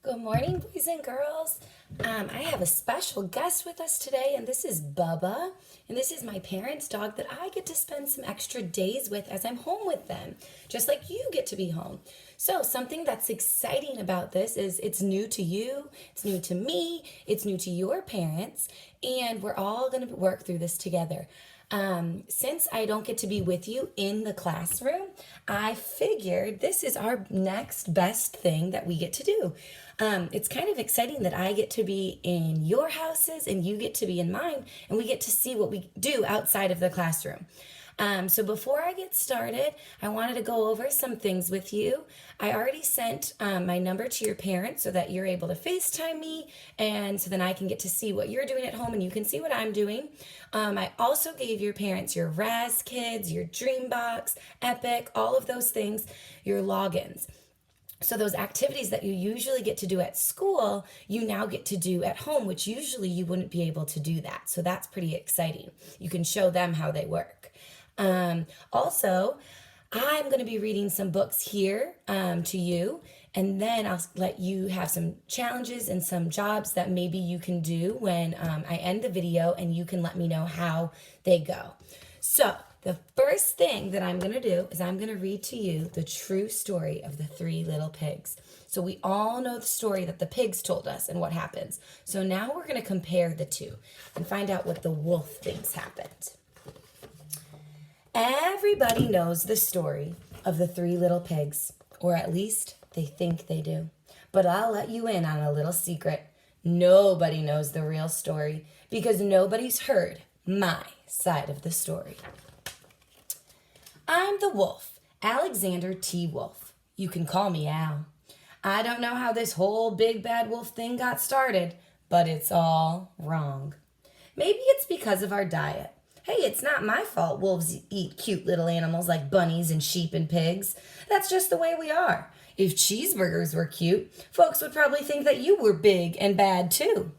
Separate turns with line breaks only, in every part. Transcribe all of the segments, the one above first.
Good morning, boys and girls. I have a special guest with us today, and this is Bubba. And this is my parents' dog that I get to spend some extra days with as I'm home with them, just like you get to be home. So, something that's exciting about this is it's new to you, it's new to me, it's new to your parents, and we're all going to work through this together. Since I don't get to be with you in the classroom, I figured this is our next best thing that we get to do. It's kind of exciting that I get to be in your houses and you get to be in mine, and we get to see what we do outside of the classroom. So before I get started, I wanted to go over some things with you. I already sent my number to your parents so that you're able to FaceTime me, and so then I can get to see what you're doing at home and you can see what I'm doing. I also gave your parents your Raz Kids, your Dreambox, Epic, all of those things, your logins. So those activities that you usually get to do at school, you now get to do at home, which usually you wouldn't be able to do that. So that's pretty exciting. You can show them how they work. Also, I'm going to be reading some books here to you, and then I'll let you have some challenges and some jobs that maybe you can do when I end the video, and you can let me know how they go. So, the first thing that I'm going to do is I'm going to read to you the true story of the three little pigs. So we all know the story that the pigs told us and what happens. So now we're going to compare the two and find out what the wolf thinks happened. Everybody knows the story of the three little pigs, or at least they think they do. But I'll let you in on a little secret. Nobody knows the real story because nobody's heard my side of the story. I'm the wolf, Alexander T. Wolf. You can call me Al. I don't know how this whole big bad wolf thing got started, but it's all wrong. Maybe it's because of our diet. Hey, it's not my fault wolves eat cute little animals like bunnies and sheep and pigs. That's just the way we are. If cheeseburgers were cute, folks would probably think that you were big and bad too.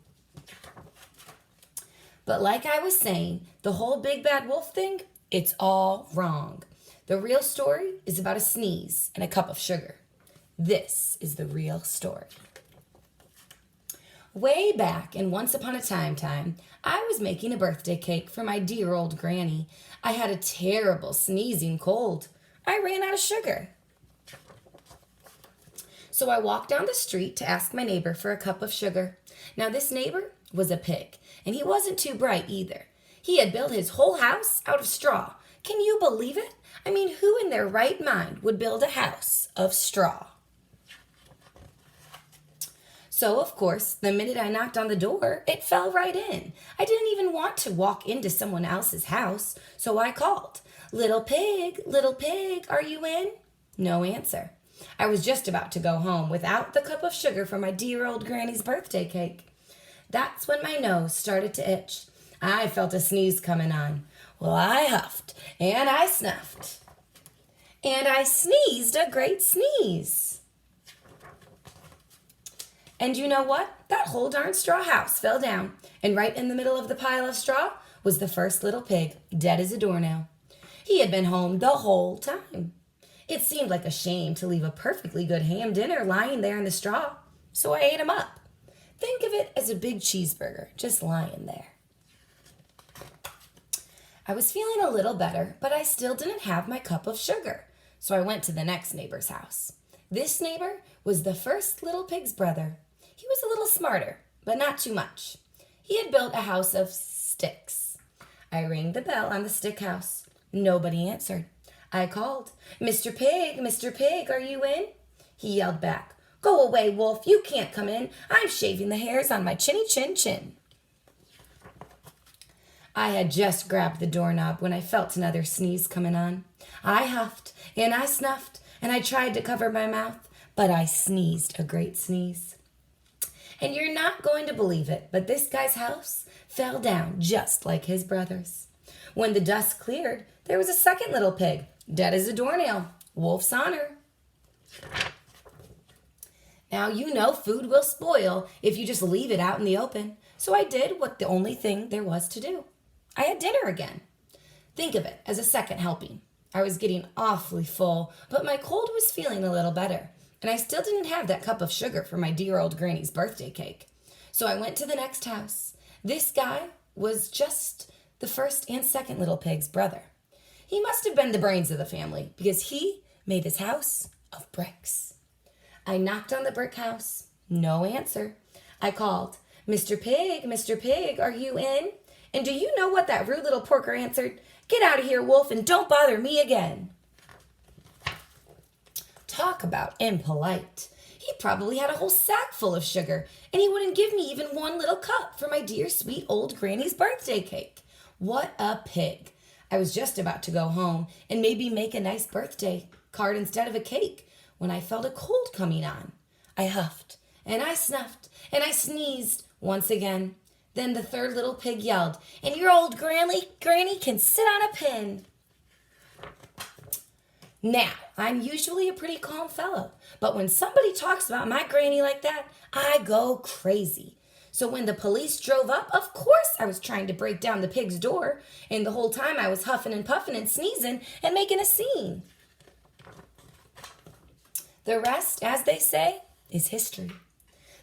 But like I was saying, the whole big bad wolf thing, it's all wrong. The real story is about a sneeze and a cup of sugar. This is the real story. Way back in Once Upon a Time, I was making a birthday cake for my dear old granny. I had a terrible sneezing cold. I ran out of sugar. So I walked down the street to ask my neighbor for a cup of sugar. Now this neighbor was a pig, and he wasn't too bright either. He had built his whole house out of straw. Can you believe it? I mean, who in their right mind would build a house of straw? So, of course, the minute I knocked on the door, it fell right in. I didn't even want to walk into someone else's house, so I called. Little pig, are you in? No answer. I was just about to go home without the cup of sugar for my dear old granny's birthday cake. That's when my nose started to itch. I felt a sneeze coming on. Well, I huffed, and I snuffed, and I sneezed a great sneeze. And you know what? That whole darn straw house fell down, and right in the middle of the pile of straw was the first little pig, dead as a doornail. He had been home the whole time. It seemed like a shame to leave a perfectly good ham dinner lying there in the straw, so I ate him up. Think of it as a big cheeseburger just lying there. I was feeling a little better, but I still didn't have my cup of sugar, so I went to the next neighbor's house. This neighbor was the first little pig's brother. He was a little smarter, but not too much. He had built a house of sticks. I rang the bell on the stick house. Nobody answered. I called, Mr. Pig, are you in? He yelled back, Go away, wolf, you can't come in. I'm shaving the hairs on my chinny chin. I had just grabbed the doorknob when I felt another sneeze coming on. I huffed and I snuffed and I tried to cover my mouth, but I sneezed a great sneeze. And you're not going to believe it, but this guy's house fell down just like his brother's. When the dust cleared, there was a second little pig, dead as a doornail, wolf's honor. Now you know food will spoil if you just leave it out in the open, so I did what the only thing there was to do. I had dinner again. Think of it as a second helping. I was getting awfully full, but my cold was feeling a little better. and I still didn't have that cup of sugar for my dear old granny's birthday cake. So I went to the next house. This guy was just the first and second little pig's brother. He must have been the brains of the family because he made his house of bricks. I knocked on the brick house. No answer. I called, Mr. Pig, are you in? And do you know what that rude little porker answered? Get out of here, wolf, and don't bother me again. Talk about impolite. He probably had a whole sack full of sugar, and he wouldn't give me even one little cup for my dear sweet old granny's birthday cake. What a pig. I was just about to go home and maybe make a nice birthday card instead of a cake when I felt a cold coming on. I huffed, and I snuffed, and I sneezed once again. Then the third little pig yelled, and your old granny can sit on a pin. Now, I'm usually a pretty calm fellow, but when somebody talks about my granny like that, I go crazy. So when the police drove up, of course I was trying to break down the pig's door, and the whole time I was huffing and puffing and sneezing and making a scene. The rest, as they say, is history.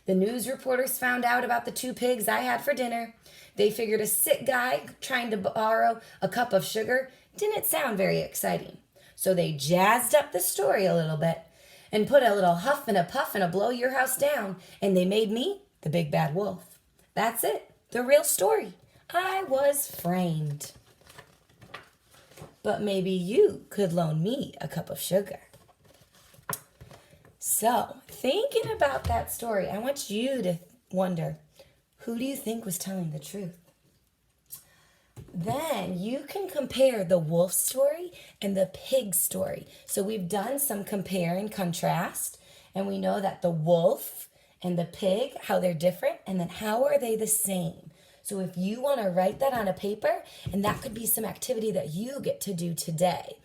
The news reporters found out about the two pigs I had for dinner. They figured a sick guy trying to borrow a cup of sugar didn't sound very exciting. So they jazzed up the story a little bit and put a little huff and a puff and a blow your house down, and they made me the big bad wolf. That's it, the real story. I was framed. But maybe you could loan me a cup of sugar. So, thinking about that story, I want you to wonder, who do you think was telling the truth? Then you can compare the wolf story and the pig story. So we've done some compare and contrast, and we know that the wolf and the pig, how they're different, and then how are they the same? So if you want to write that on a paper, and that could be some activity that you get to do today,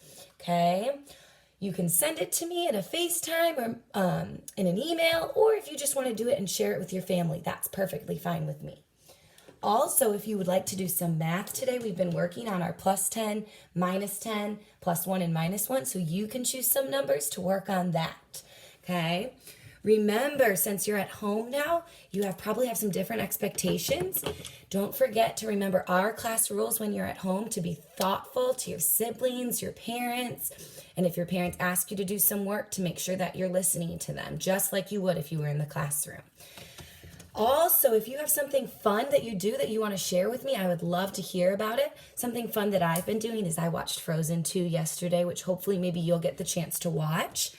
okay? You can send it to me in a FaceTime or in an email, or if you just want to do it and share it with your family, that's perfectly fine with me. Also, if you would like to do some math today, we've been working on our plus 10, minus 10, plus 1, and minus 1, so you can choose some numbers to work on that, okay? Remember, since you're at home now, you probably have some different expectations. Don't forget to remember our class rules when you're at home, to be thoughtful to your siblings, your parents, and if your parents ask you to do some work, to make sure that you're listening to them, just like you would if you were in the classroom. Also, if you have something fun that you do that you want to share with me, I would love to hear about it. Something fun that I've been doing is I watched Frozen 2 yesterday, which hopefully maybe you'll get the chance to watch.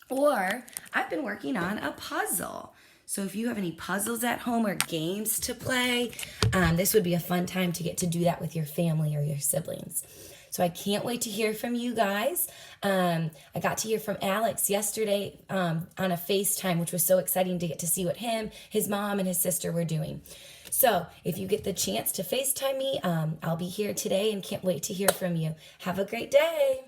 Or I've been working on a puzzle. So if you have any puzzles at home or games to play, this would be a fun time to get to do that with your family or your siblings. So I can't wait to hear from you guys. I got to hear from Alex yesterday on a FaceTime, which was so exciting to get to see what him, his mom, and his sister were doing. So if you get the chance to FaceTime me, I'll be here today and can't wait to hear from you. Have a great day.